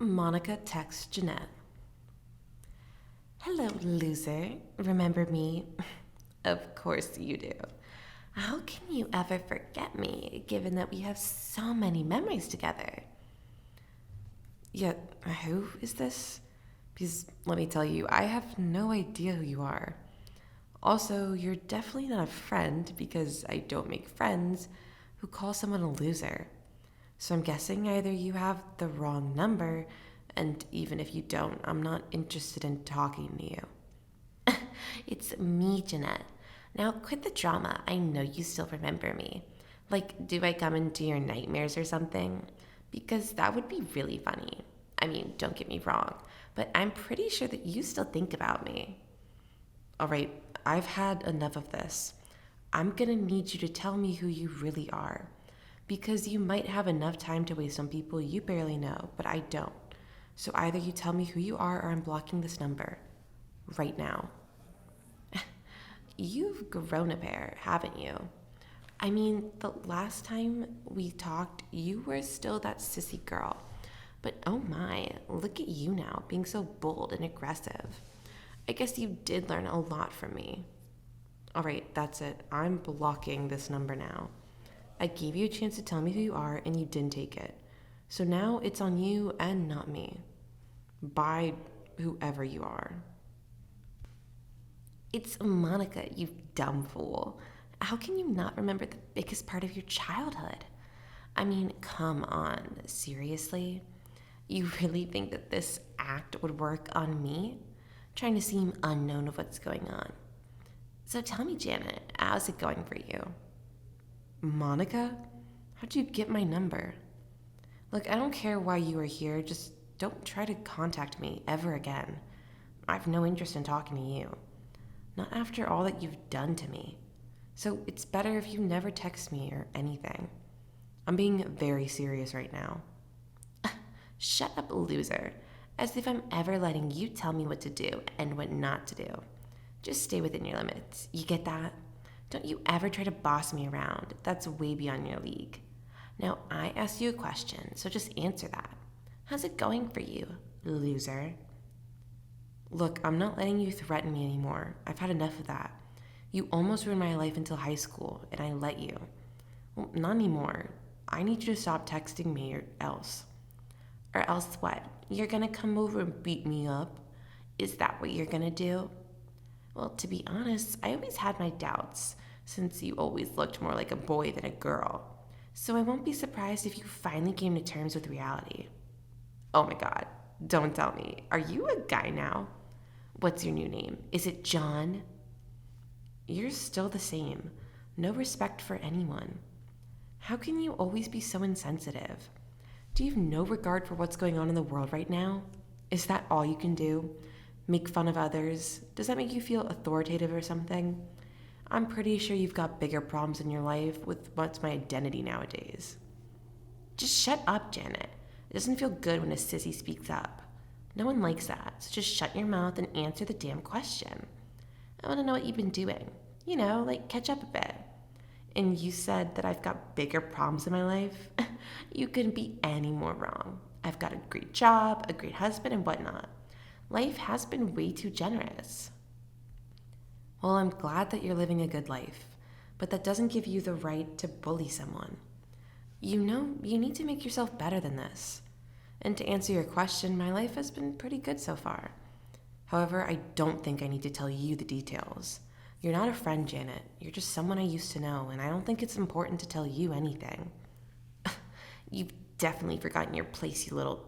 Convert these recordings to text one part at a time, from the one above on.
Monica texts Jeanette. Hello, loser. Remember me? Of course you do. How can you ever forget me, given that we have so many memories together? Yet, who is this? Because let me tell you, I have no idea who you are. Also, you're definitely not a friend because I don't make friends who call someone a loser. So I'm guessing either you have the wrong number, and even if you don't, I'm not interested in talking to you. It's me, Jeanette. Now quit the drama. I know you still remember me. Like, do I come into your nightmares or something? Because that would be really funny. I mean, don't get me wrong, but I'm pretty sure that you still think about me. All right, I've had enough of this. I'm gonna need you to tell me who you really are. Because you might have enough time to waste on people you barely know, but I don't. So either you tell me who you are or I'm blocking this number. Right now. You've grown a pair, haven't you? I mean, the last time we talked, you were still that sissy girl. But oh my, look at you now, being so bold and aggressive. I guess you did learn a lot from me. All right, that's it. I'm blocking this number now. I gave you a chance to tell me who you are, and you didn't take it. So now it's on you and not me. Bye, whoever you are. It's Monica, you dumb fool. How can you not remember the biggest part of your childhood? I mean, come on, seriously? You really think that this act would work on me? Trying to seem unknown of what's going on. So tell me, Janet, how's it going for you? Monica? How'd you get my number? Look, I don't care why you are here, just don't try to contact me ever again. I have no interest in talking to you. Not after all that you've done to me. So it's better if you never text me or anything. I'm being very serious right now. Shut up, loser. As if I'm ever letting you tell me what to do and what not to do. Just stay within your limits. You get that? Don't you ever try to boss me around. That's way beyond your league. Now, I asked you a question, so just answer that. How's it going for you, loser? Look, I'm not letting you threaten me anymore. I've had enough of that. You almost ruined my life until high school, and I let you. Well, not anymore. I need you to stop texting me or else. Or else what? You're gonna come over and beat me up? Is that what you're gonna do? Well, to be honest, I always had my doubts, since you always looked more like a boy than a girl. So I won't be surprised if you finally came to terms with reality. Oh my god, don't tell me. Are you a guy now? What's your new name? Is it John? You're still the same. No respect for anyone. How can you always be so insensitive? Do you have no regard for what's going on in the world right now? Is that all you can do? Make fun of others? Does that make you feel authoritative or something? I'm pretty sure you've got bigger problems in your life with what's my identity nowadays. Just shut up, Janet. It doesn't feel good when a sissy speaks up. No one likes that, so just shut your mouth and answer the damn question. I want to know what you've been doing. You know, like catch up a bit. And you said that I've got bigger problems in my life? You couldn't be any more wrong. I've got a great job, a great husband, and whatnot. Life has been way too generous. Well, I'm glad that you're living a good life, but that doesn't give you the right to bully someone. You know, you need to make yourself better than this. And to answer your question, my life has been pretty good so far. However, I don't think I need to tell you the details. You're not a friend, Janet. You're just someone I used to know, and I don't think it's important to tell you anything. You've definitely forgotten your place, you little...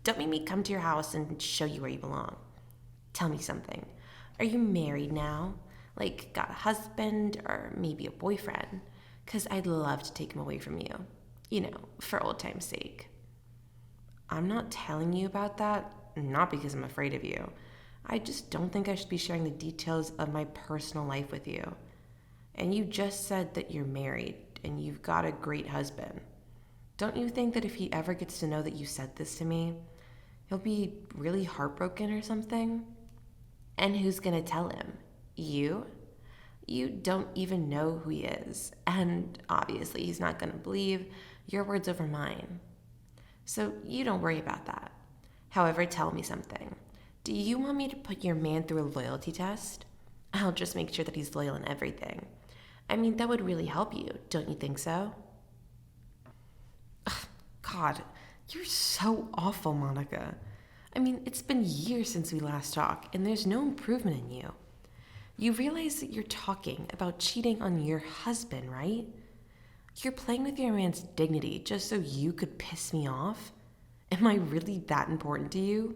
Don't make me come to your house and show you where you belong. Tell me something. Are you married now? Like, got a husband or maybe a boyfriend? 'Cause I'd love to take him away from you. You know, for old time's sake. I'm not telling you about that, not because I'm afraid of you. I just don't think I should be sharing the details of my personal life with you. And you just said that you're married and you've got a great husband. Don't you think that if he ever gets to know that you said this to me, he'll be really heartbroken or something? And who's gonna tell him? You? You don't even know who he is. And obviously he's not gonna believe your words over mine. So you don't worry about that. However, tell me something. Do you want me to put your man through a loyalty test? I'll just make sure that he's loyal in everything. I mean, that would really help you, don't you think so? God, you're so awful, Monica. I mean, it's been years since we last talked, and there's no improvement in you. You realize that you're talking about cheating on your husband, right? You're playing with your man's dignity just so you could piss me off? Am I really that important to you?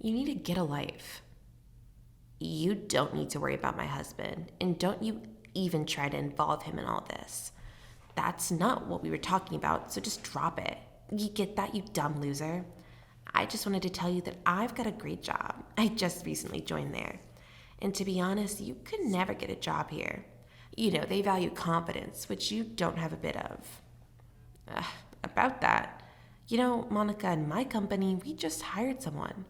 You need to get a life. You don't need to worry about my husband, and don't you even try to involve him in all this. That's not what we were talking about, so just drop it. You get that, you dumb loser? I just wanted to tell you that I've got a great job. I just recently joined there. And to be honest, you could never get a job here. You know, they value competence, which you don't have a bit of. About that, you know, Monica, in my company, we just hired someone.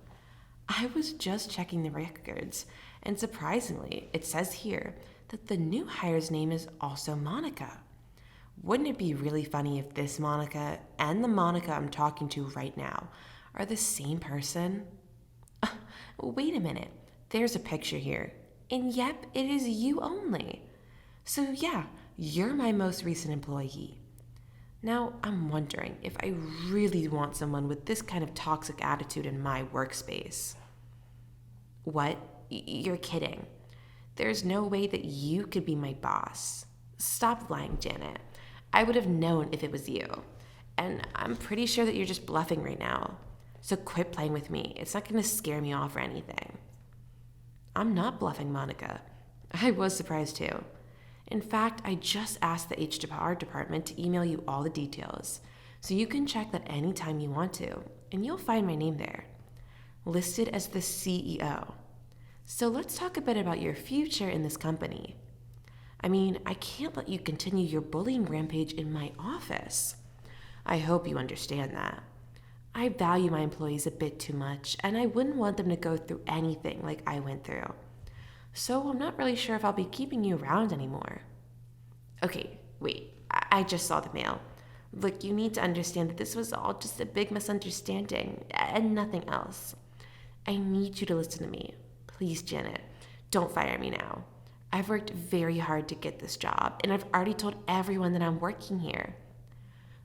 I was just checking the records, and surprisingly, it says here that the new hire's name is also Monica. Wouldn't it be really funny if this Monica and the Monica I'm talking to right now are the same person? Wait a minute, there's a picture here, and yep, it is you only. So yeah, you're my most recent employee. Now, I'm wondering if I really want someone with this kind of toxic attitude in my workspace. What? You're kidding. There's no way that you could be my boss. Stop lying, Janet. I would have known if it was you. And I'm pretty sure that you're just bluffing right now. So quit playing with me. It's not going to scare me off or anything. I'm not bluffing, Monica. I was surprised too. In fact, I just asked the HR department to email you all the details, so you can check that anytime you want to, and you'll find my name there, listed as the CEO. So let's talk a bit about your future in this company. I mean, I can't let you continue your bullying rampage in my office. I hope you understand that. I value my employees a bit too much, and I wouldn't want them to go through anything like I went through. So I'm not really sure if I'll be keeping you around anymore. Okay, wait, I just saw the mail. Look, you need to understand that this was all just a big misunderstanding and nothing else. I need you to listen to me. Please, Janet, don't fire me now. I've worked very hard to get this job, and I've already told everyone that I'm working here.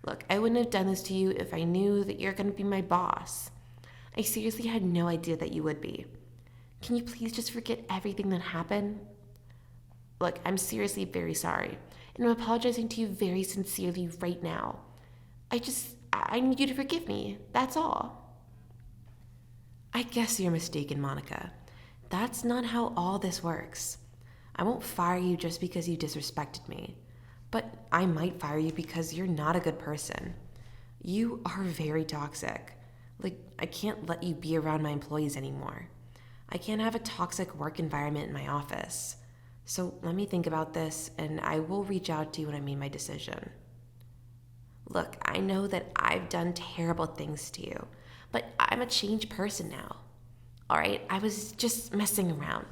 Look, I wouldn't have done this to you if I knew that you're going to be my boss. I seriously had no idea that you would be. Can you please just forget everything that happened? Look, I'm seriously very sorry, and I'm apologizing to you very sincerely right now. I need you to forgive me, that's all. I guess you're mistaken, Monica. That's not how all this works. I won't fire you just because you disrespected me, but I might fire you because you're not a good person. You are very toxic. I can't let you be around my employees anymore. I can't have a toxic work environment in my office. So let me think about this, and I will reach out to you when I made my decision. Look, I know that I've done terrible things to you, but I'm a changed person now. All right, I was just messing around.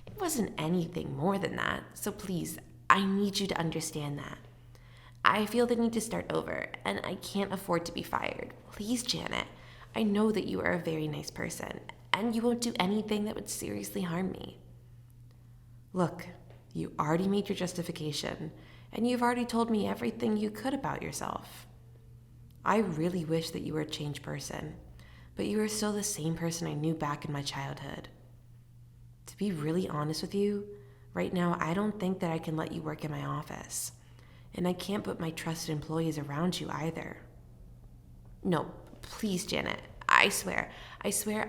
It wasn't anything more than that, so please, I need you to understand that. I feel the need to start over, and I can't afford to be fired. Please, Janet, I know that you are a very nice person, and you won't do anything that would seriously harm me. Look, you already made your justification, and you've already told me everything you could about yourself. I really wish that you were a changed person, but you are still the same person I knew back in my childhood. To be really honest with you, right now I don't think that I can let you work in my office, and I can't put my trusted employees around you either. No, please, Janet, I swear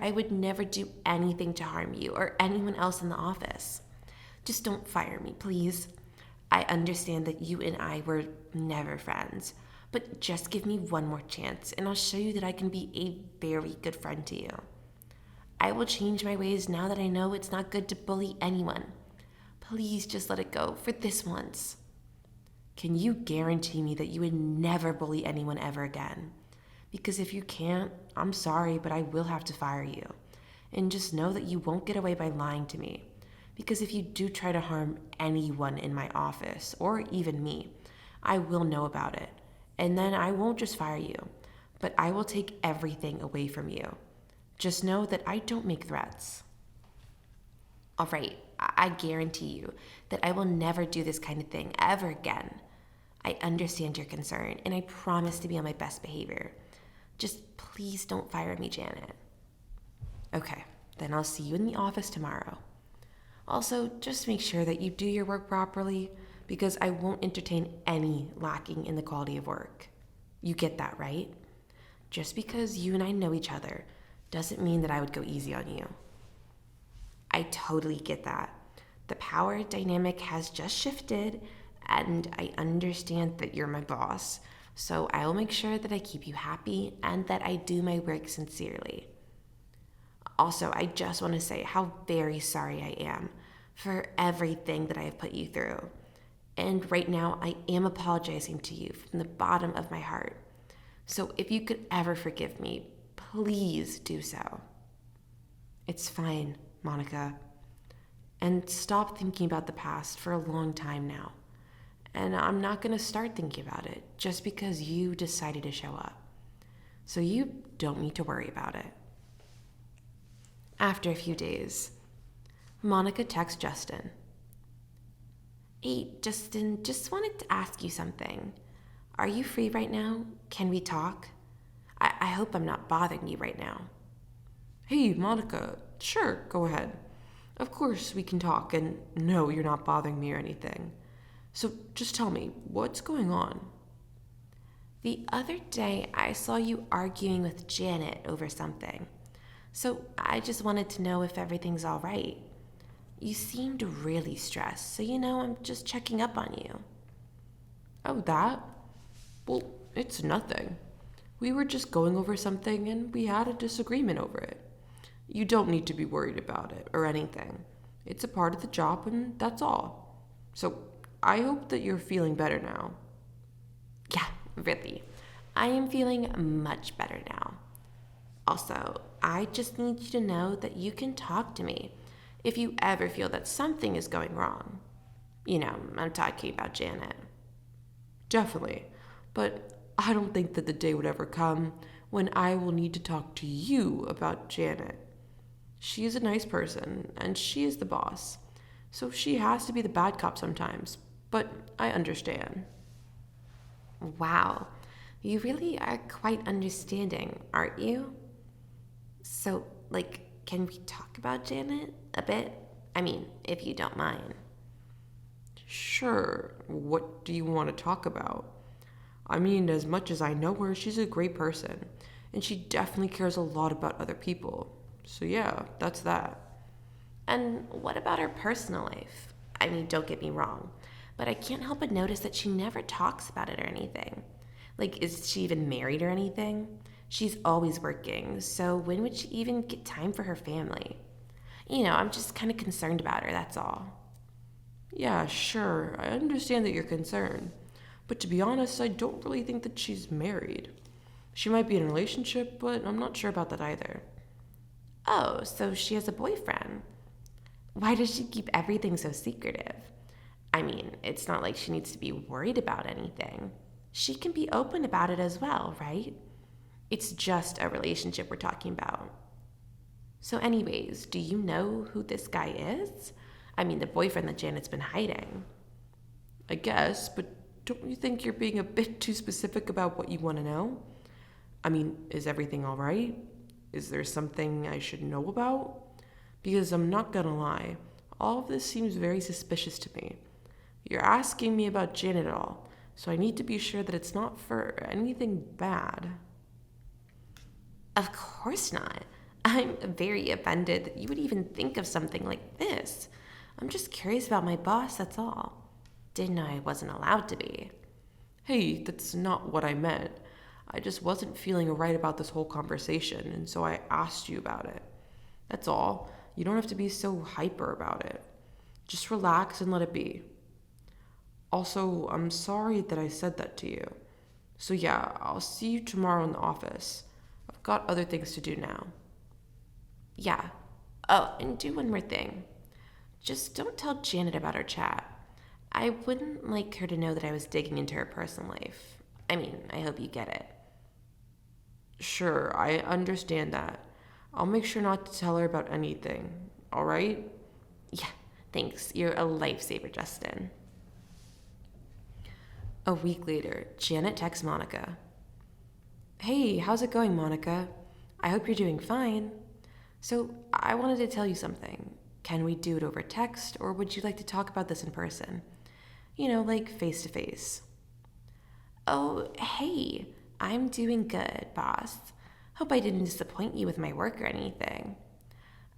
I would never do anything to harm you or anyone else in the office. Just don't fire me, please. I understand that you and I were never friends, but just give me one more chance and I'll show you that I can be a very good friend to you. I will change my ways now that I know it's not good to bully anyone. Please just let it go for this once. Can you guarantee me that you would never bully anyone ever again? Because if you can't, I'm sorry, but I will have to fire you. And just know that you won't get away by lying to me. Because if you do try to harm anyone in my office, or even me, I will know about it. And then I won't just fire you, but I will take everything away from you. Just know that I don't make threats. All right, I guarantee you that I will never do this kind of thing ever again. I understand your concern, and I promise to be on my best behavior. Just please don't fire me, Janet. Okay, then I'll see you in the office tomorrow. Also, just make sure that you do your work properly because I won't entertain any lacking in the quality of work. You get that, right? Just because you and I know each other doesn't mean that I would go easy on you. I totally get that. The power dynamic has just shifted, and I understand that you're my boss. So I will make sure that I keep you happy and that I do my work sincerely. Also, I just want to say how very sorry I am for everything that I have put you through. And right now, I am apologizing to you from the bottom of my heart. So if you could ever forgive me, please do so. It's fine, Monica. And stop thinking about the past for a long time now. And I'm not going to start thinking about it just because you decided to show up. So you don't need to worry about it. After a few days, Monica texts Justin. Hey, Justin, just wanted to ask you something. Are you free right now? Can we talk? I hope I'm not bothering you right now. Hey, Monica, sure, go ahead. Of course we can talk, and no, you're not bothering me or anything. So just tell me, what's going on? The other day, I saw you arguing with Janet over something. So I just wanted to know if everything's all right. You seemed really stressed, so I'm just checking up on you. Oh, that? Well, it's nothing. We were just going over something and we had a disagreement over it. You don't need to be worried about it or anything. It's a part of the job and that's all. So I hope that you're feeling better now. Yeah, really. I am feeling much better now. Also, I just need you to know that you can talk to me if you ever feel that something is going wrong. I'm talking about Janet. Definitely. But I don't think that the day would ever come when I will need to talk to you about Janet. She is a nice person, and she is the boss. So she has to be the bad cop sometimes. But I understand. Wow. You really are quite understanding, aren't you? So, can we talk about Janet a bit? I mean, if you don't mind. Sure. What do you want to talk about? I mean, as much as I know her, she's a great person. And she definitely cares a lot about other people. So yeah, that's that. And what about her personal life? I mean, don't get me wrong, but I can't help but notice that she never talks about it or anything. Is she even married or anything? She's always working, so when would she even get time for her family? I'm just kind of concerned about her, that's all. Yeah, sure, I understand that you're concerned. But to be honest, I don't really think that she's married. She might be in a relationship, but I'm not sure about that either. Oh, so she has a boyfriend. Why does she keep everything so secretive? I mean, it's not like she needs to be worried about anything. She can be open about it as well, right? It's just a relationship we're talking about. So anyways, do you know who this guy is? I mean, the boyfriend that Janet's been hiding. I guess, but don't you think you're being a bit too specific about what you want to know? I mean, is everything all right? Is there something I should know about? Because I'm not gonna lie, all of this seems very suspicious to me. You're asking me about Janet at all, so I need to be sure that it's not for anything bad. Of course not. I'm very offended that you would even think of something like this. I'm just curious about my boss, that's all. Didn't know I wasn't allowed to be. Hey, that's not what I meant. I just wasn't feeling right about this whole conversation, and so I asked you about it. That's all. You don't have to be so hyper about it. Just relax and let it be. Also, I'm sorry that I said that to you. So yeah, I'll see you tomorrow in the office. I've got other things to do now. Yeah. Oh, and do one more thing. Just don't tell Janet about our chat. I wouldn't like her to know that I was digging into her personal life. I mean, I hope you get it. Sure, I understand that. I'll make sure not to tell her about anything, all right? Yeah, thanks. You're a lifesaver, Justin. A week later, Janet texts Monica. Hey, how's it going, Monica? I hope you're doing fine. So, I wanted to tell you something. Can we do it over text, or would you like to talk about this in person? You know, like face to face. Oh, hey, I'm doing good, boss. Hope I didn't disappoint you with my work or anything.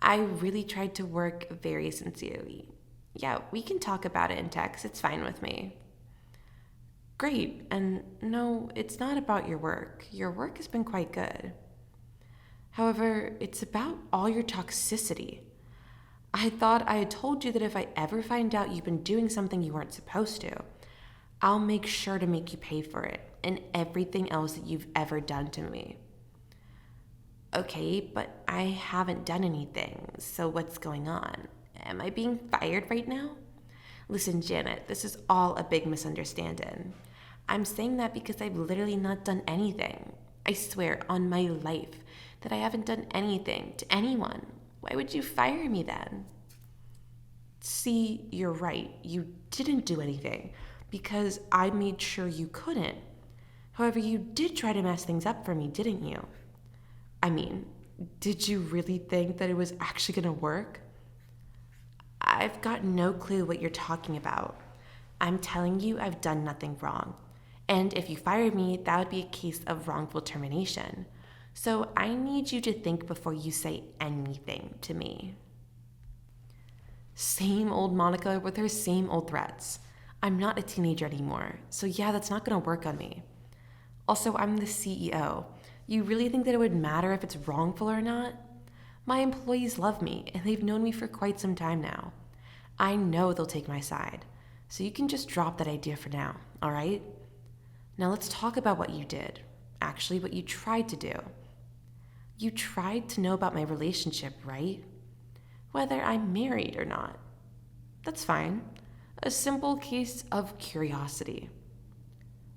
I really tried to work very sincerely. Yeah, we can talk about it in text, it's fine with me. Great, and no, it's not about your work. Your work has been quite good. However, it's about all your toxicity. I thought I had told you that if I ever find out you've been doing something you weren't supposed to, I'll make sure to make you pay for it and everything else that you've ever done to me. Okay, but I haven't done anything, so what's going on? Am I being fired right now? Listen, Janet, this is all a big misunderstanding. I'm saying that because I've literally not done anything. I swear on my life that I haven't done anything to anyone. Why would you fire me then? See, you're right. You didn't do anything because I made sure you couldn't. However, you did try to mess things up for me, didn't you? I mean, did you really think that it was actually going to work? I've got no clue what you're talking about. I'm telling you, I've done nothing wrong. And if you fire me, that would be a case of wrongful termination. So I need you to think before you say anything to me. Same old Monica with her same old threats. I'm not a teenager anymore, so yeah, that's not gonna work on me. Also, I'm the CEO. You really think that it would matter if it's wrongful or not? My employees love me, and they've known me for quite some time now. I know they'll take my side, so you can just drop that idea for now, alright? Now let's talk about what you did. Actually, what you tried to do. You tried to know about my relationship, right? Whether I'm married or not. That's fine. A simple case of curiosity.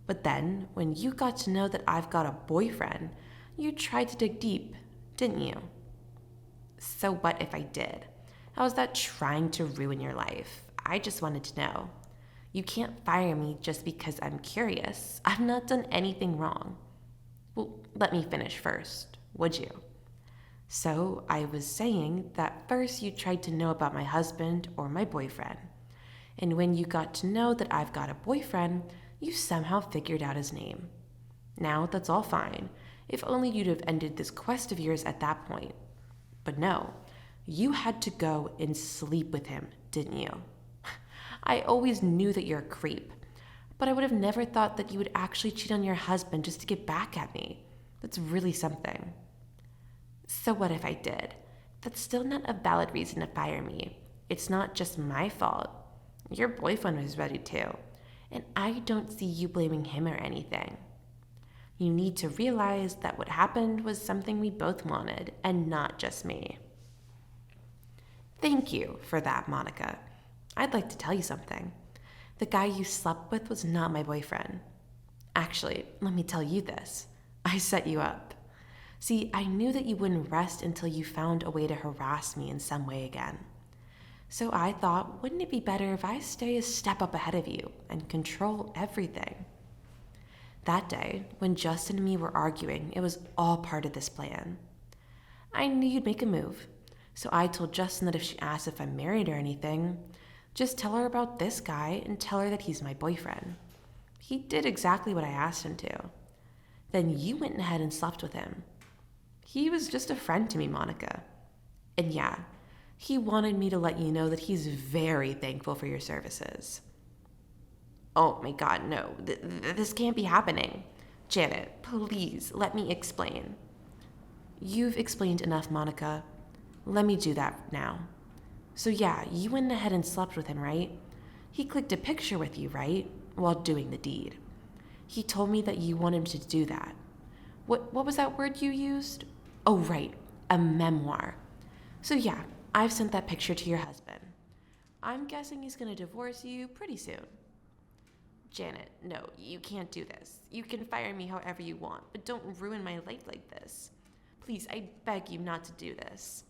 But then, when you got to know that I've got a boyfriend, you tried to dig deep, didn't you? So what if I did? How is that trying to ruin your life? I just wanted to know. You can't fire me just because I'm curious. I've not done anything wrong. Well, let me finish first, would you? So I was saying that first you tried to know about my husband or my boyfriend. And when you got to know that I've got a boyfriend, you somehow figured out his name. Now that's all fine, if only you'd have ended this quest of yours at that point. But no, you had to go and sleep with him, didn't you? I always knew that you're a creep, but I would have never thought that you would actually cheat on your husband just to get back at me. That's really something. So what if I did? That's still not a valid reason to fire me. It's not just my fault. Your boyfriend was ready too, and I don't see you blaming him or anything. You need to realize that what happened was something we both wanted, and not just me. Thank you for that, Monica. I'd like to tell you something. The guy you slept with was not my boyfriend. Actually, let me tell you this. I set you up. See, I knew that you wouldn't rest until you found a way to harass me in some way again. So I thought, wouldn't it be better if I stay a step up ahead of you and control everything? That day, when Justin and me were arguing, it was all part of this plan. I knew you'd make a move, so I told Justin that if she asked if I'm married or anything, just tell her about this guy and tell her that he's my boyfriend. He did exactly what I asked him to. Then you went ahead and slept with him. He was just a friend to me, Monica. And yeah, he wanted me to let you know that he's very thankful for your services. Oh my god, no. This can't be happening. Janet, please let me explain. You've explained enough, Monica. Let me do that now. So yeah, you went ahead and slept with him, right? He clicked a picture with you, right? While doing the deed. He told me that you want him to do that. What was that word you used? Oh, right, a memoir. So yeah, I've sent that picture to your husband. I'm guessing he's gonna divorce you pretty soon. Janet, no, you can't do this. You can fire me however you want, but don't ruin my life like this. Please, I beg you not to do this.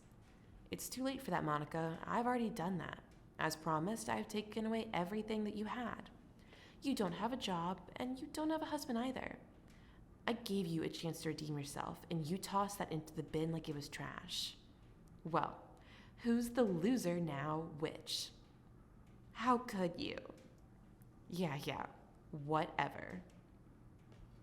It's too late for that, Monica. I've already done that. As promised, I've taken away everything that you had. You don't have a job, and you don't have a husband either. I gave you a chance to redeem yourself, and you tossed that into the bin like it was trash. Well, who's the loser now, which? How could you? Yeah, whatever.